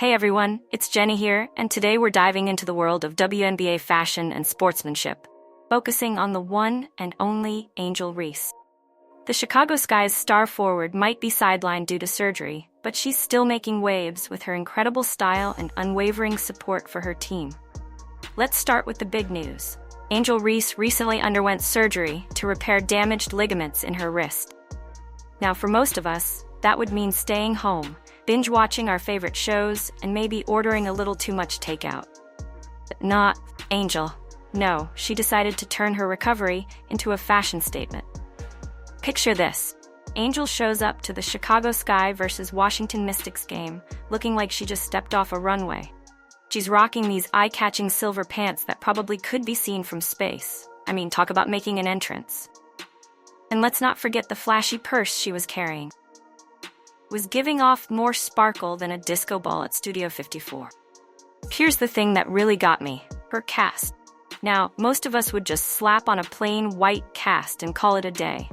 Hey everyone, it's Jenny here, and today we're diving into the world of WNBA fashion and sportsmanship, focusing on the one and only Angel Reese. The Chicago Sky's star forward might be sidelined due to surgery, but she's still making waves with her incredible style and unwavering support for her team. Let's start with the big news. Angel Reese recently underwent surgery to repair damaged ligaments in her wrist. Now, for most of us, that would mean staying home, binge-watching our favorite shows, and maybe ordering a little too much takeout. But not Angel. No, she decided to turn her recovery into a fashion statement. Picture this. Angel shows up to the Chicago Sky versus Washington Mystics game, looking like she just stepped off a runway. She's rocking these eye-catching silver pants that probably could be seen from space. I mean, talk about making an entrance. And let's not forget the flashy purse she was carrying. Was giving off more sparkle than a disco ball at Studio 54. Here's the thing that really got me, her cast. Now, most of us would just slap on a plain white cast and call it a day.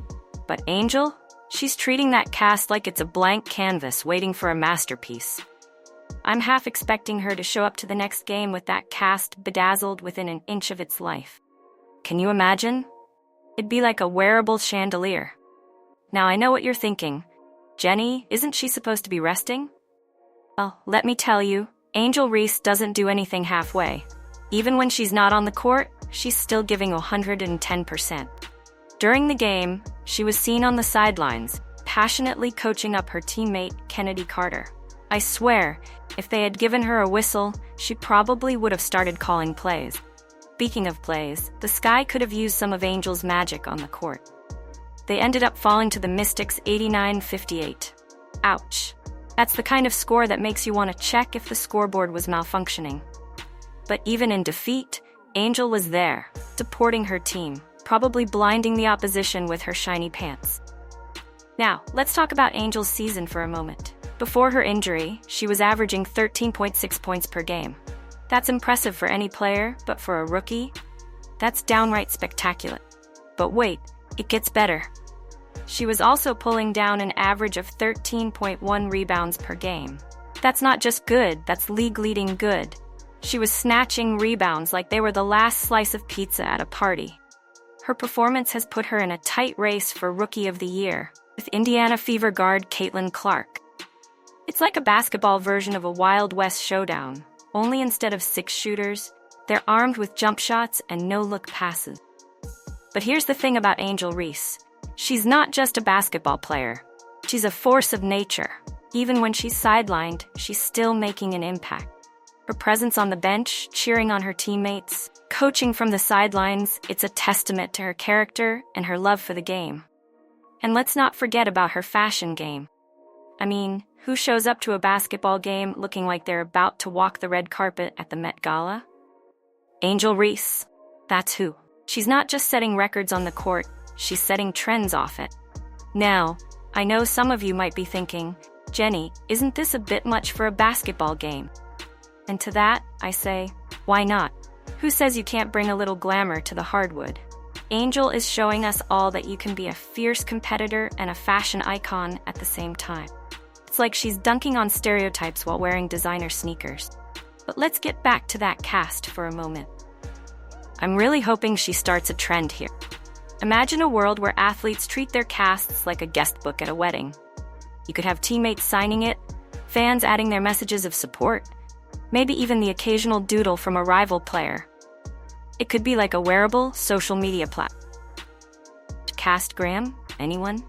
But Angel? She's treating that cast like it's a blank canvas waiting for a masterpiece. I'm half expecting her to show up to the next game with that cast bedazzled within an inch of its life. Can you imagine? It'd be like a wearable chandelier. Now I know what you're thinking. Jenny, isn't she supposed to be resting? Well, let me tell you, Angel Reese doesn't do anything halfway. Even when she's not on the court, she's still giving 110%. During the game, she was seen on the sidelines, passionately coaching up her teammate, Kennedy Carter. I swear, if they had given her a whistle, she probably would have started calling plays. Speaking of plays, the Sky could have used some of Angel's magic on the court. They ended up falling to the Mystics 89-58. Ouch. That's the kind of score that makes you want to check if the scoreboard was malfunctioning. But even in defeat, Angel was there, supporting her team, probably blinding the opposition with her shiny pants. Now, let's talk about Angel's season for a moment. Before her injury, she was averaging 13.6 points per game. That's impressive for any player, but for a rookie, that's downright spectacular. But wait, it gets better. She was also pulling down an average of 13.1 rebounds per game. That's not just good, that's league-leading good. She was snatching rebounds like they were the last slice of pizza at a party. Her performance has put her in a tight race for Rookie of the Year, with Indiana Fever guard Caitlin Clark. It's like a basketball version of a Wild West showdown, only instead of 6 shooters, they're armed with jump shots and no-look passes. But here's the thing about Angel Reese. She's not just a basketball player. She's a force of nature. Even when she's sidelined, she's still making an impact. Her presence on the bench, cheering on her teammates, coaching from the sidelines, it's a testament to her character and her love for the game. And let's not forget about her fashion game. I mean, who shows up to a basketball game looking like they're about to walk the red carpet at the Met Gala? Angel Reese. That's who. She's not just setting records on the court, she's setting trends off it. Now, I know some of you might be thinking, Jenny, isn't this a bit much for a basketball game? And to that, I say, why not? Who says you can't bring a little glamour to the hardwood? Angel is showing us all that you can be a fierce competitor and a fashion icon at the same time. It's like she's dunking on stereotypes while wearing designer sneakers. But let's get back to that cast for a moment. I'm really hoping she starts a trend here. Imagine a world where athletes treat their casts like a guest book at a wedding. You could have teammates signing it, fans adding their messages of support, maybe even the occasional doodle from a rival player. It could be like a wearable social media platform. Castgram? Anyone?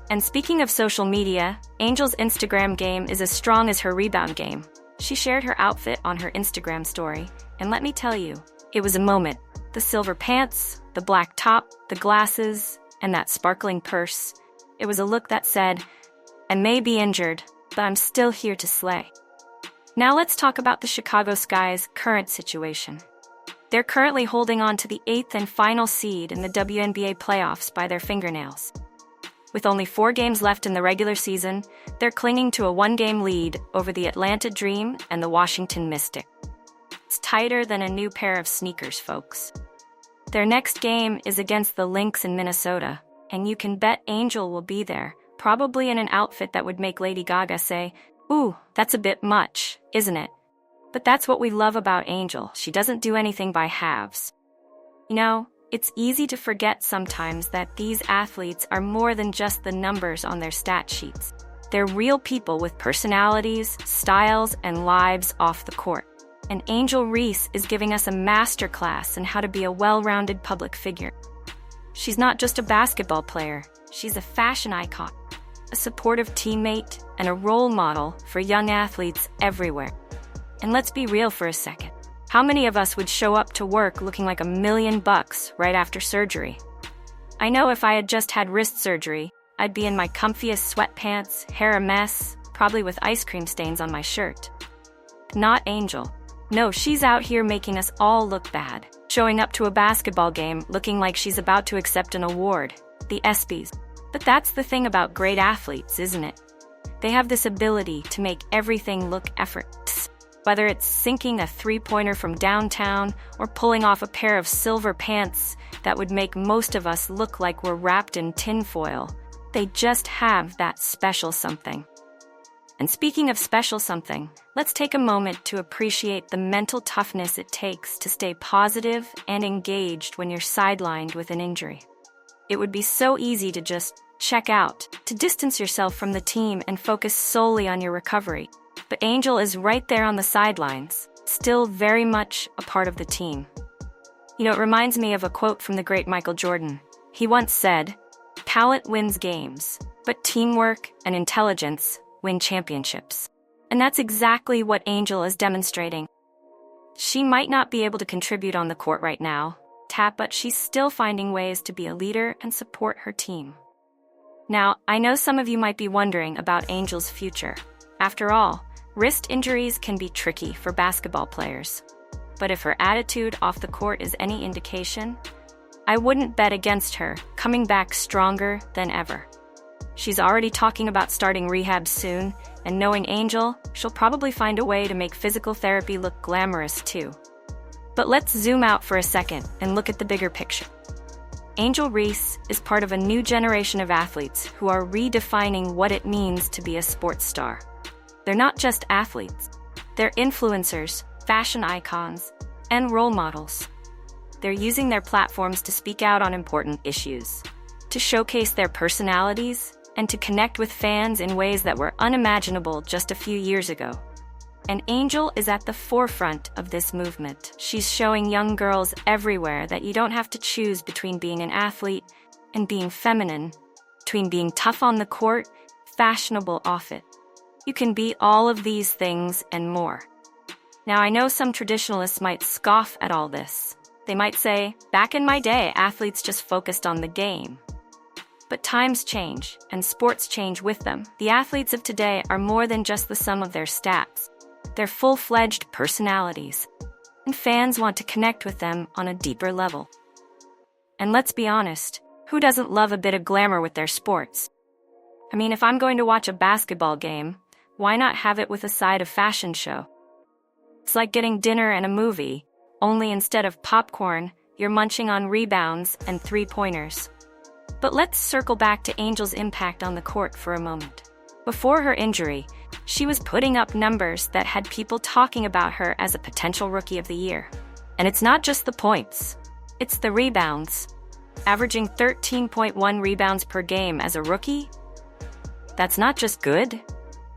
And speaking of social media, Angel's Instagram game is as strong as her rebound game. She shared her outfit on her Instagram story, and let me tell you, it was a moment. The silver pants, the black top, the glasses, and that sparkling purse. It was a look that said, I may be injured, but I'm still here to slay. Now let's talk about the Chicago Sky's current situation. They're currently holding on to the 8th and final seed in the WNBA playoffs by their fingernails. With only 4 games left in the regular season, they're clinging to a 1-game lead over the Atlanta Dream and the Washington Mystics. It's tighter than a new pair of sneakers, folks. Their next game is against the Lynx in Minnesota, and you can bet Angel will be there, probably in an outfit that would make Lady Gaga say, Ooh, that's a bit much, isn't it? But that's what we love about Angel. She doesn't do anything by halves. You know, it's easy to forget sometimes that these athletes are more than just the numbers on their stat sheets. They're real people with personalities, styles, and lives off the court. And Angel Reese is giving us a masterclass in how to be a well-rounded public figure. She's not just a basketball player, she's a fashion icon, a supportive teammate, and a role model for young athletes everywhere. And let's be real for a second. How many of us would show up to work looking like $1,000,000 right after surgery? I know if I had just had wrist surgery, I'd be in my comfiest sweatpants, hair a mess, probably with ice cream stains on my shirt. Not Angel. No, she's out here making us all look bad, showing up to a basketball game looking like she's about to accept an award, the ESPYs. But that's the thing about great athletes, isn't it? They have this ability to make everything look effortless. Whether it's sinking a three-pointer from downtown or pulling off a pair of silver pants that would make most of us look like we're wrapped in tinfoil, they just have that special something. And speaking of special something, let's take a moment to appreciate the mental toughness it takes to stay positive and engaged when you're sidelined with an injury. It would be so easy to just check out, to distance yourself from the team and focus solely on your recovery. But Angel is right there on the sidelines, still very much a part of the team. You know, it reminds me of a quote from the great Michael Jordan. He once said, "Talent wins games, but teamwork and intelligence win championships." And that's exactly what Angel is demonstrating. She might not be able to contribute on the court right now, but she's still finding ways to be a leader and support her team. Now, I know some of you might be wondering about Angel's future. After all, wrist injuries can be tricky for basketball players. But if her attitude off the court is any indication, I wouldn't bet against her coming back stronger than ever. She's already talking about starting rehab soon, and knowing Angel, she'll probably find a way to make physical therapy look glamorous too. But let's zoom out for a second and look at the bigger picture. Angel Reese is part of a new generation of athletes who are redefining what it means to be a sports star. They're not just athletes. They're influencers, fashion icons, and role models. They're using their platforms to speak out on important issues, to showcase their personalities, and to connect with fans in ways that were unimaginable just a few years ago. And Angel is at the forefront of this movement. She's showing young girls everywhere that you don't have to choose between being an athlete and being feminine, between being tough on the court, fashionable off it. You can be all of these things and more. Now, I know some traditionalists might scoff at all this. They might say, back in my day, athletes just focused on the game. But times change, and sports change with them. The athletes of today are more than just the sum of their stats. They're full-fledged personalities, and fans want to connect with them on a deeper level. And let's be honest, who doesn't love a bit of glamour with their sports? I mean, if I'm going to watch a basketball game, why not have it with a side of fashion show? It's like getting dinner and a movie, only instead of popcorn, you're munching on rebounds and three-pointers. But let's circle back to Angel's impact on the court for a moment. Before her injury, she was putting up numbers that had people talking about her as a potential Rookie of the Year. And it's not just the points, it's the rebounds. Averaging 13.1 rebounds per game as a rookie? That's not just good,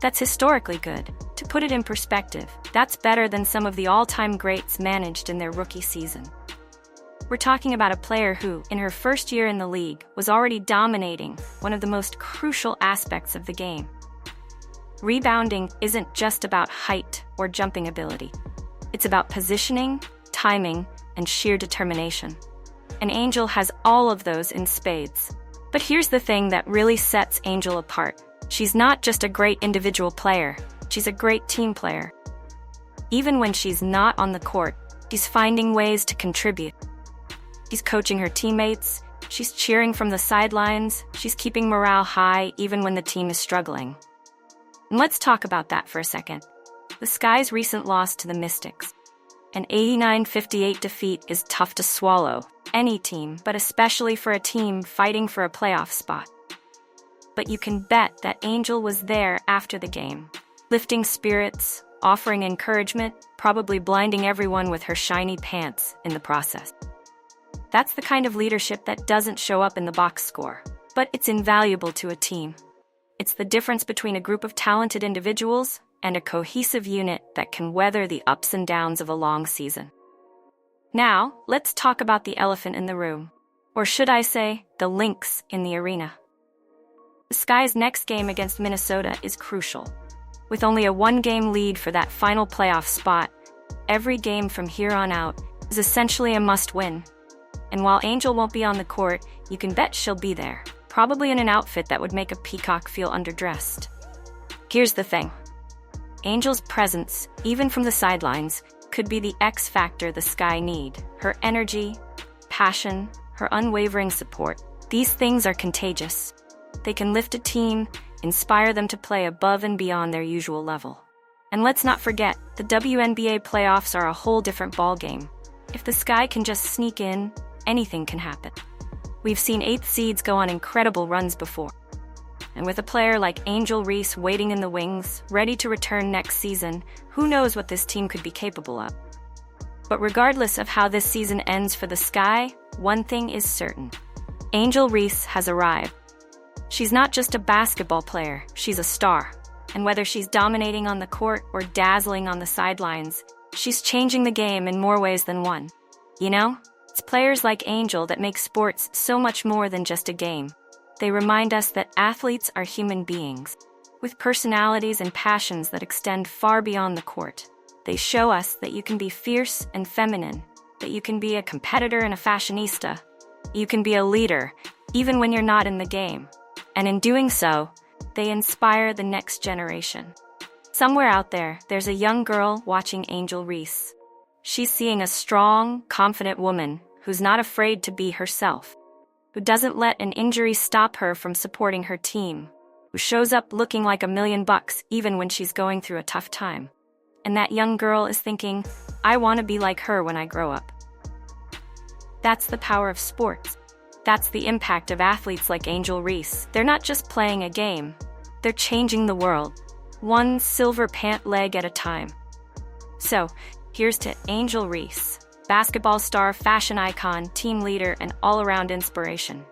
that's historically good. To put it in perspective, that's better than some of the all-time greats managed in their rookie season. We're talking about a player who, in her first year in the league, was already dominating one of the most crucial aspects of the game. Rebounding isn't just about height or jumping ability. It's about positioning, timing, and sheer determination. And Angel has all of those in spades. But here's the thing that really sets Angel apart. She's not just a great individual player, she's a great team player. Even when she's not on the court, she's finding ways to contribute. She's coaching her teammates, she's cheering from the sidelines, she's keeping morale high even when the team is struggling. And let's talk about that for a second. The Sky's recent loss to the Mystics. An 89-58 defeat is tough to swallow, any team, but especially for a team fighting for a playoff spot. But you can bet that Angel was there after the game. lifting spirits, offering encouragement, probably blinding everyone with her shiny pants in the process. That's the kind of leadership that doesn't show up in the box score, but it's invaluable to a team. It's the difference between a group of talented individuals and a cohesive unit that can weather the ups and downs of a long season. Now, let's talk about the elephant in the room. Or should I say, the lynx in the arena. The Sky's next game against Minnesota is crucial. With only a one-game lead for that final playoff spot, every game from here on out is essentially a must-win. And while Angel won't be on the court, you can bet she'll be there, probably in an outfit that would make a peacock feel underdressed. Here's the thing. Angel's presence, even from the sidelines, could be the X factor the Sky need. Her energy, passion, her unwavering support. These things are contagious. They can lift a team, inspire them to play above and beyond their usual level. And let's not forget, the WNBA playoffs are a whole different ballgame. If the Sky can just sneak in, anything can happen. We've seen 8th seeds go on incredible runs before. And with a player like Angel Reese waiting in the wings, ready to return next season, who knows what this team could be capable of. But regardless of how this season ends for the Sky, one thing is certain. Angel Reese has arrived. She's not just a basketball player, she's a star. And whether she's dominating on the court or dazzling on the sidelines, she's changing the game in more ways than one. You know, it's players like Angel that make sports so much more than just a game. They remind us that athletes are human beings, with personalities and passions that extend far beyond the court. They show us that you can be fierce and feminine, that you can be a competitor and a fashionista. You can be a leader, even when you're not in the game. And in doing so, they inspire the next generation. Somewhere out there, there's a young girl watching Angel Reese. She's seeing a strong, confident woman who's not afraid to be herself, who doesn't let an injury stop her from supporting her team, who shows up looking like $1,000,000 even when she's going through a tough time. And that young girl is thinking, I want to be like her when I grow up. That's the power of sports. That's the impact of athletes like Angel Reese. They're not just playing a game. They're changing the world, one silver pant leg at a time. So, here's to Angel Reese, basketball star, fashion icon, team leader, and all-around inspiration.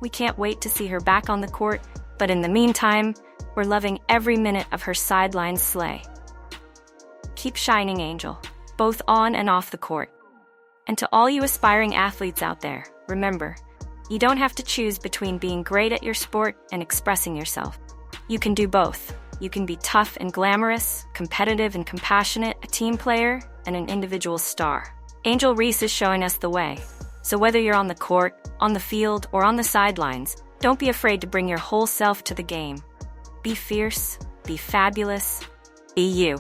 We can't wait to see her back on the court, but in the meantime, we're loving every minute of her sideline slay. Keep shining, Angel, both on and off the court. And to all you aspiring athletes out there, remember, you don't have to choose between being great at your sport and expressing yourself. You can do both. You can be tough and glamorous, competitive and compassionate, a team player, and an individual star. Angel Reese is showing us the way. So whether you're on the court, on the field, or on the sidelines, don't be afraid to bring your whole self to the game. Be fierce, be fabulous, be you.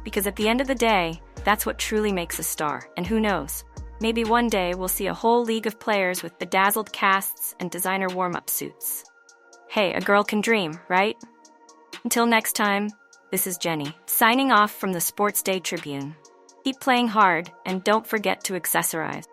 Because at the end of the day, that's what truly makes a star. And who knows? Maybe one day we'll see a whole league of players with bedazzled casts and designer warm-up suits. Hey, a girl can dream, right? Until next time, this is Jenny, signing off from the Sports Day Tribune. Keep playing hard, and don't forget to accessorize.